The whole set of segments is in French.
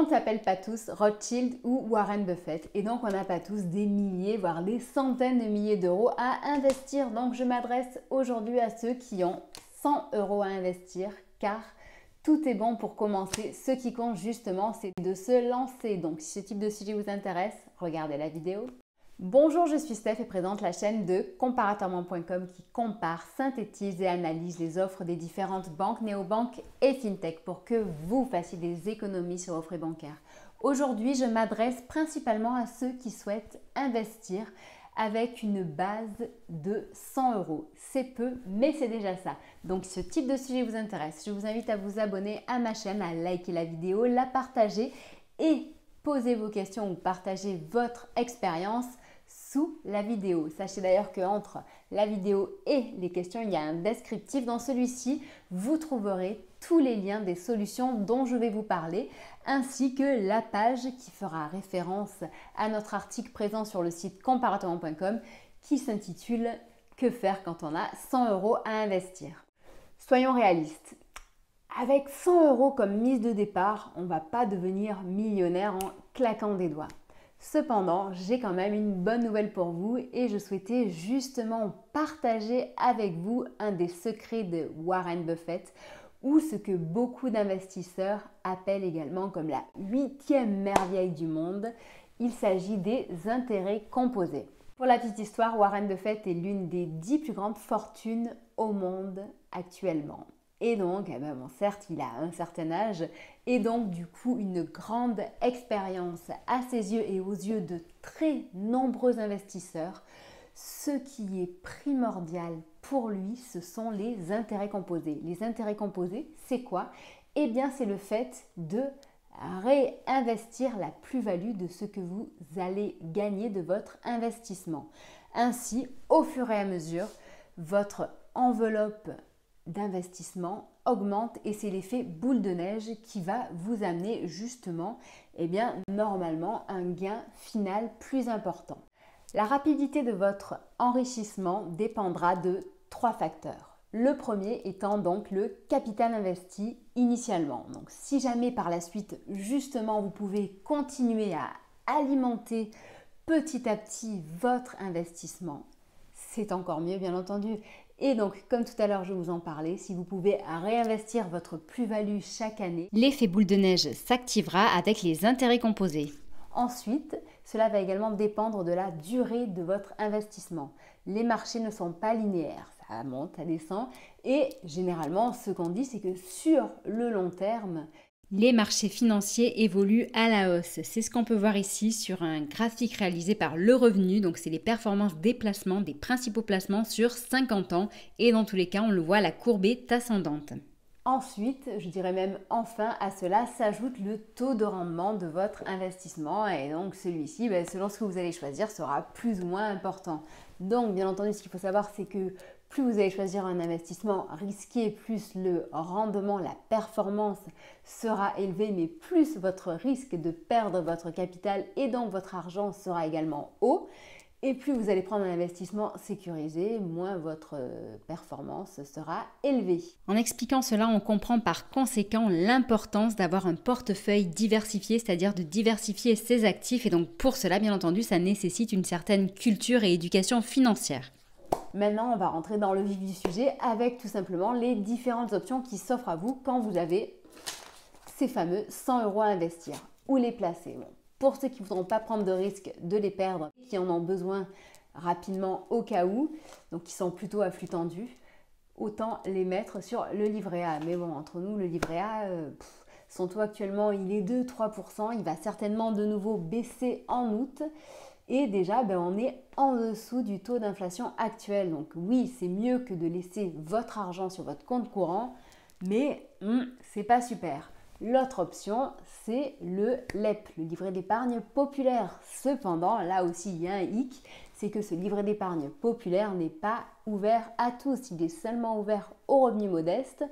On ne s'appelle pas tous Rothschild ou Warren Buffett et donc on n'a pas tous des milliers, voire des centaines de milliers d'euros à investir. Donc je m'adresse aujourd'hui à ceux qui ont 100 euros à investir car tout est bon pour commencer. Ce qui compte justement, c'est de se lancer. Donc si ce type de sujet vous intéresse, regardez la vidéo. Bonjour, je suis Steph et présente la chaîne de comparatorment.com qui compare, synthétise et analyse les offres des différentes banques, néobanques et fintech pour que vous fassiez des économies sur vos frais bancaires. Aujourd'hui, je m'adresse principalement à ceux qui souhaitent investir avec une base de 100 euros. C'est peu, mais c'est déjà ça. Donc, si ce type de sujet vous intéresse, je vous invite à vous abonner à ma chaîne, à liker la vidéo, la partager et poser vos questions ou partager votre expérience sous la vidéo. Sachez d'ailleurs qu'entre la vidéo et les questions, il y a un descriptif. Dans celui-ci, vous trouverez tous les liens des solutions dont je vais vous parler, ainsi que la page qui fera référence à notre article présent sur le site comparatorment.com qui s'intitule « Que faire quand on a 100 euros à investir ?» Soyons réalistes. Avec 100 euros comme mise de départ, on ne va pas devenir millionnaire en claquant des doigts. Cependant, j'ai quand même une bonne nouvelle pour vous et je souhaitais justement partager avec vous un des secrets de Warren Buffett ou ce que beaucoup d'investisseurs appellent également comme la 8e merveille du monde. Il s'agit des intérêts composés. Pour la petite histoire, Warren Buffett est l'une des 10 plus grandes fortunes au monde actuellement. Et donc, certes, il a un certain âge et donc du coup une grande expérience à ses yeux et aux yeux de très nombreux investisseurs. Ce qui est primordial pour lui, ce sont les intérêts composés. Les intérêts composés, c'est quoi? Eh bien, c'est le fait de réinvestir la plus-value de ce que vous allez gagner de votre investissement. Ainsi, au fur et à mesure, votre enveloppe d'investissement augmente et c'est l'effet boule de neige qui va vous amener justement, normalement, un gain final plus important. La rapidité de votre enrichissement dépendra de 3 facteurs. Le premier étant donc le capital investi initialement. Donc si jamais par la suite, justement, vous pouvez continuer à alimenter petit à petit votre investissement, c'est encore mieux bien entendu. Et donc, comme tout à l'heure, je vous en parlais, si vous pouvez réinvestir votre plus-value chaque année, l'effet boule de neige s'activera avec les intérêts composés. Ensuite, cela va également dépendre de la durée de votre investissement. Les marchés ne sont pas linéaires, ça monte, ça descend. Et généralement, ce qu'on dit, c'est que sur le long terme, les marchés financiers évoluent à la hausse. C'est ce qu'on peut voir ici sur un graphique réalisé par Le Revenu. Donc, c'est les performances des placements, des principaux placements sur 50 ans. Et dans tous les cas, on le voit, la courbe est ascendante. Ensuite, je dirais même enfin, à cela s'ajoute le taux de rendement de votre investissement. Et donc, celui-ci, selon ce que vous allez choisir, sera plus ou moins important. Donc, bien entendu, ce qu'il faut savoir, c'est que plus vous allez choisir un investissement risqué, plus le rendement, la performance sera élevé, mais plus votre risque de perdre votre capital et donc votre argent sera également haut. Et plus vous allez prendre un investissement sécurisé, moins votre performance sera élevée. En expliquant cela, on comprend par conséquent l'importance d'avoir un portefeuille diversifié, c'est-à-dire de diversifier ses actifs. Et donc pour cela, bien entendu, ça nécessite une certaine culture et éducation financière. Maintenant, on va rentrer dans le vif du sujet avec tout simplement les différentes options qui s'offrent à vous quand vous avez ces fameux 100 euros à investir. Où les placer? Pour ceux qui ne voudront pas prendre de risque de les perdre, qui en ont besoin rapidement au cas où, donc qui sont plutôt à flux tendu, autant les mettre sur le livret A. Mais bon, entre nous, le livret A, son taux actuellement, il est de 3%. Il va certainement de nouveau baisser en août. Et déjà, on est en dessous du taux d'inflation actuel. Donc oui, c'est mieux que de laisser votre argent sur votre compte courant, mais c'est pas super. L'autre option, c'est le LEP, le livret d'épargne populaire. Cependant, là aussi, il y a un hic, c'est que ce livret d'épargne populaire n'est pas ouvert à tous. Il est seulement ouvert aux revenus modestes.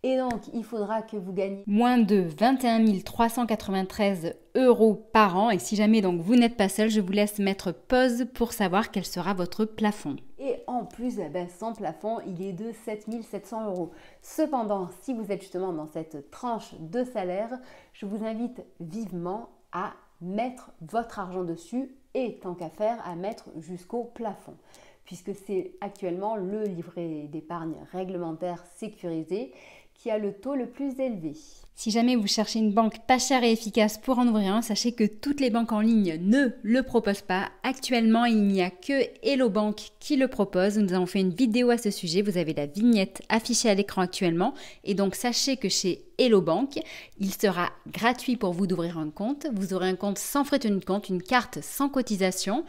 Et donc, il faudra que vous gagnez moins de 21 393 euros par an. Et si jamais donc vous n'êtes pas seul, je vous laisse mettre pause pour savoir quel sera votre plafond. Et en plus, son plafond, il est de 7 700 €. Cependant, si vous êtes justement dans cette tranche de salaire, je vous invite vivement à mettre votre argent dessus et tant qu'à faire, à mettre jusqu'au plafond, puisque c'est actuellement le livret d'épargne réglementaire sécurisé qui a le taux le plus élevé. Si jamais vous cherchez une banque pas chère et efficace pour en ouvrir un, sachez que toutes les banques en ligne ne le proposent pas. Actuellement, il n'y a que Hello Bank qui le propose. Nous avons fait une vidéo à ce sujet. Vous avez la vignette affichée à l'écran actuellement. Et donc, sachez que chez Hello Bank, il sera gratuit pour vous d'ouvrir un compte. Vous aurez un compte sans frais de tenue de compte, une carte sans cotisation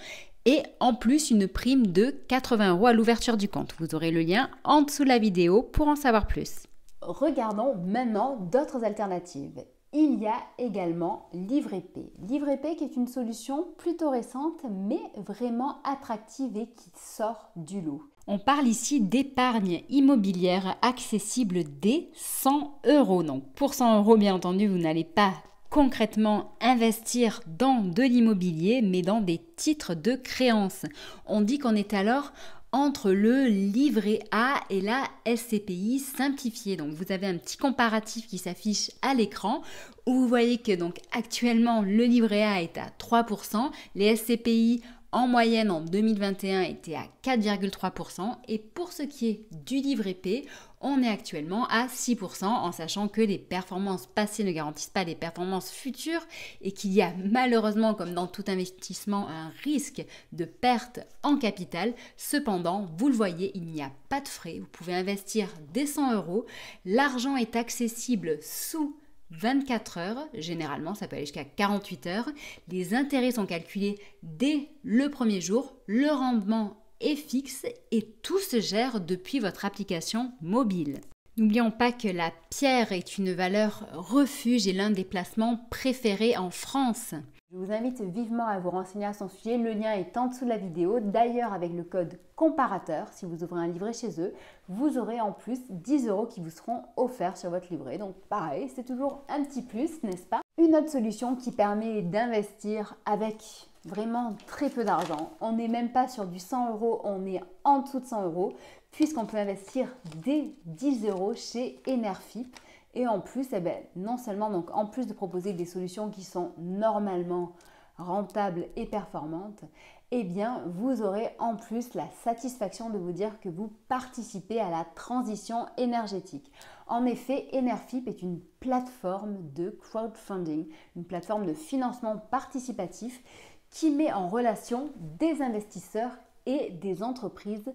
et en plus une prime de 80 € à l'ouverture du compte. Vous aurez le lien en dessous de la vidéo pour en savoir plus. Regardons maintenant d'autres alternatives. Il y a également Livret P. Livret P qui est une solution plutôt récente mais vraiment attractive et qui sort du lot. On parle ici d'épargne immobilière accessible dès 100 €. Donc pour 100 € bien entendu, vous n'allez pas concrètement investir dans de l'immobilier mais dans des titres de créance. On dit qu'on est alors entre le livret A et la SCPI simplifiée. Donc vous avez un petit comparatif qui s'affiche à l'écran où vous voyez que donc actuellement le livret A est à 3%, les SCPI en moyenne en 2021 étaient à 4,3% et pour ce qui est du livret P, on est actuellement à 6% en sachant que les performances passées ne garantissent pas les performances futures et qu'il y a malheureusement, comme dans tout investissement, un risque de perte en capital. Cependant, vous le voyez, il n'y a pas de frais. Vous pouvez investir dès 100 €. L'argent est accessible sous 24 heures, généralement ça peut aller jusqu'à 48 heures. Les intérêts sont calculés dès le premier jour, le rendement est fixe et tout se gère depuis votre application mobile. N'oublions pas que la pierre est une valeur refuge et l'un des placements préférés en France. Je vous invite vivement à vous renseigner à son sujet, le lien est en dessous de la vidéo. D'ailleurs, avec le code comparateur, si vous ouvrez un livret chez eux, vous aurez en plus 10 € qui vous seront offerts sur votre livret. Donc pareil, c'est toujours un petit plus, n'est-ce pas? Une autre solution qui permet d'investir avec vraiment très peu d'argent. On n'est même pas sur du 100 €, on est en dessous de 100 € puisqu'on peut investir dès 10 € chez Enerfip. Et en plus, non seulement donc en plus de proposer des solutions qui sont normalement rentables et performantes, vous aurez en plus la satisfaction de vous dire que vous participez à la transition énergétique. En effet, Enerfip est une plateforme de crowdfunding, une plateforme de financement participatif qui met en relation des investisseurs et des entreprises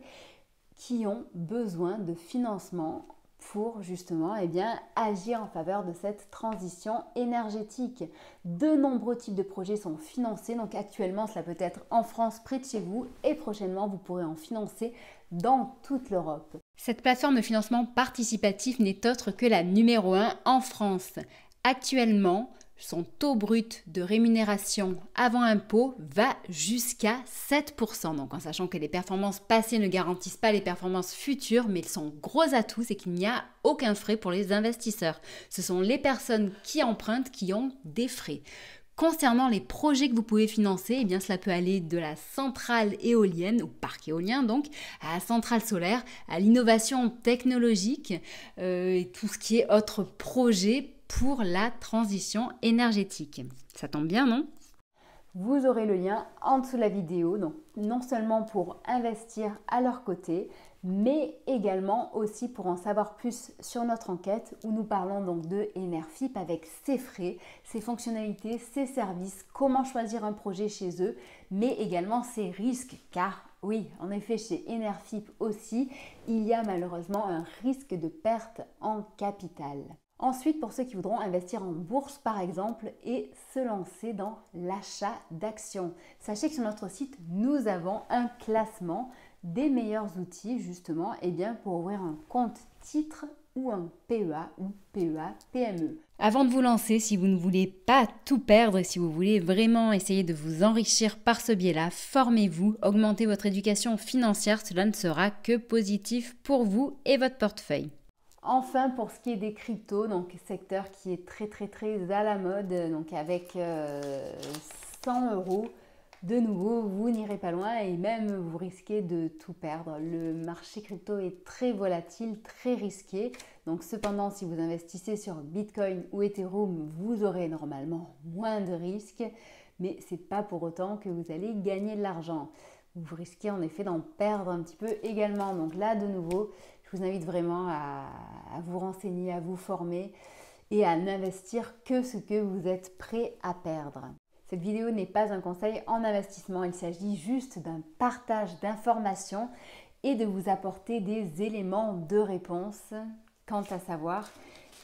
qui ont besoin de financement pour justement agir en faveur de cette transition énergétique. De nombreux types de projets sont financés, donc actuellement cela peut être en France près de chez vous et prochainement vous pourrez en financer dans toute l'Europe. Cette plateforme de financement participatif n'est autre que la numéro 1 en France. Actuellement, son taux brut de rémunération avant impôt va jusqu'à 7%. Donc en sachant que les performances passées ne garantissent pas les performances futures, mais son gros atout, c'est qu'il n'y a aucun frais pour les investisseurs. Ce sont les personnes qui empruntent qui ont des frais. Concernant les projets que vous pouvez financer, cela peut aller de la centrale éolienne, au parc éolien donc, à la centrale solaire, à l'innovation technologique et tout ce qui est autre projet pour la transition énergétique. Ça tombe bien, non? Vous aurez le lien en dessous de la vidéo, donc non seulement pour investir à leur côté, mais également aussi pour en savoir plus sur notre enquête où nous parlons donc de Enerfip avec ses frais, ses fonctionnalités, ses services, comment choisir un projet chez eux, mais également ses risques, car oui, en effet, chez Enerfip aussi, il y a malheureusement un risque de perte en capital. Ensuite, pour ceux qui voudront investir en bourse par exemple et se lancer dans l'achat d'actions. Sachez que sur notre site, nous avons un classement des meilleurs outils justement pour ouvrir un compte titre ou un PEA ou PEA PME. Avant de vous lancer, si vous ne voulez pas tout perdre, si vous voulez vraiment essayer de vous enrichir par ce biais-là, formez-vous, augmentez votre éducation financière, cela ne sera que positif pour vous et votre portefeuille. Enfin, pour ce qui est des cryptos, donc secteur qui est très à la mode, donc avec 100 €, de nouveau, vous n'irez pas loin et même vous risquez de tout perdre. Le marché crypto est très volatile, très risqué. Donc cependant, si vous investissez sur Bitcoin ou Ethereum, vous aurez normalement moins de risques. Mais ce n'est pas pour autant que vous allez gagner de l'argent. Vous risquez en effet d'en perdre un petit peu également. Donc là, de nouveau, je vous invite vraiment à vous renseigner, à vous former et à n'investir que ce que vous êtes prêt à perdre. Cette vidéo n'est pas un conseil en investissement, il s'agit juste d'un partage d'informations et de vous apporter des éléments de réponse quant à savoir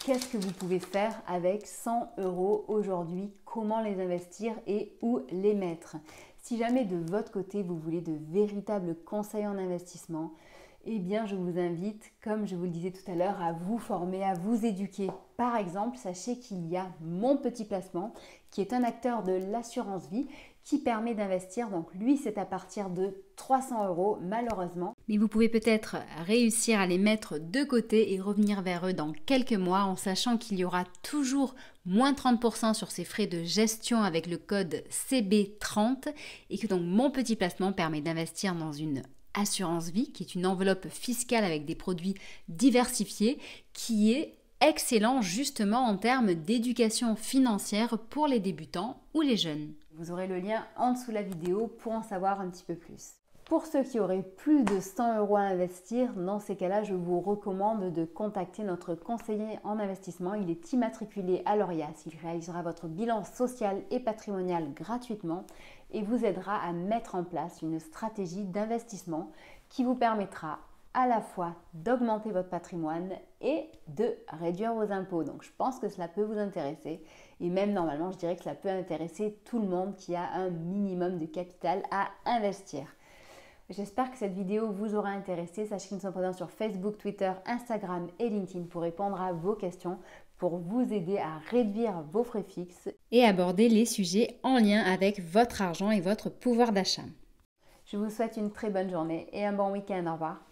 qu'est-ce que vous pouvez faire avec 100 € aujourd'hui, comment les investir et où les mettre. Si jamais de votre côté vous voulez de véritables conseils en investissement, eh bien je vous invite, comme je vous le disais tout à l'heure, à vous former, à vous éduquer. Par exemple, sachez qu'il y a Mon Petit Placement, qui est un acteur de l'assurance vie, qui permet d'investir. Donc lui, c'est à partir de 300 € malheureusement. Mais vous pouvez peut-être réussir à les mettre de côté et revenir vers eux dans quelques mois en sachant qu'il y aura toujours moins 30% sur ces frais de gestion avec le code CB30 et que donc Mon Petit Placement permet d'investir dans une assurance vie qui est une enveloppe fiscale avec des produits diversifiés qui est excellent justement en termes d'éducation financière pour les débutants ou les jeunes. Vous aurez le lien en dessous de la vidéo pour en savoir un petit peu plus. Pour ceux qui auraient plus de 100 € à investir, dans ces cas-là, je vous recommande de contacter notre conseiller en investissement. Il est immatriculé à l'Orias. Il réalisera votre bilan social et patrimonial gratuitement et vous aidera à mettre en place une stratégie d'investissement qui vous permettra à la fois d'augmenter votre patrimoine et de réduire vos impôts. Donc je pense que cela peut vous intéresser et même normalement je dirais que cela peut intéresser tout le monde qui a un minimum de capital à investir. J'espère que cette vidéo vous aura intéressé. Sachez que nous sommes présents sur Facebook, Twitter, Instagram et LinkedIn pour répondre à vos questions, pour vous aider à réduire vos frais fixes et aborder les sujets en lien avec votre argent et votre pouvoir d'achat. Je vous souhaite une très bonne journée et un bon week-end. Au revoir.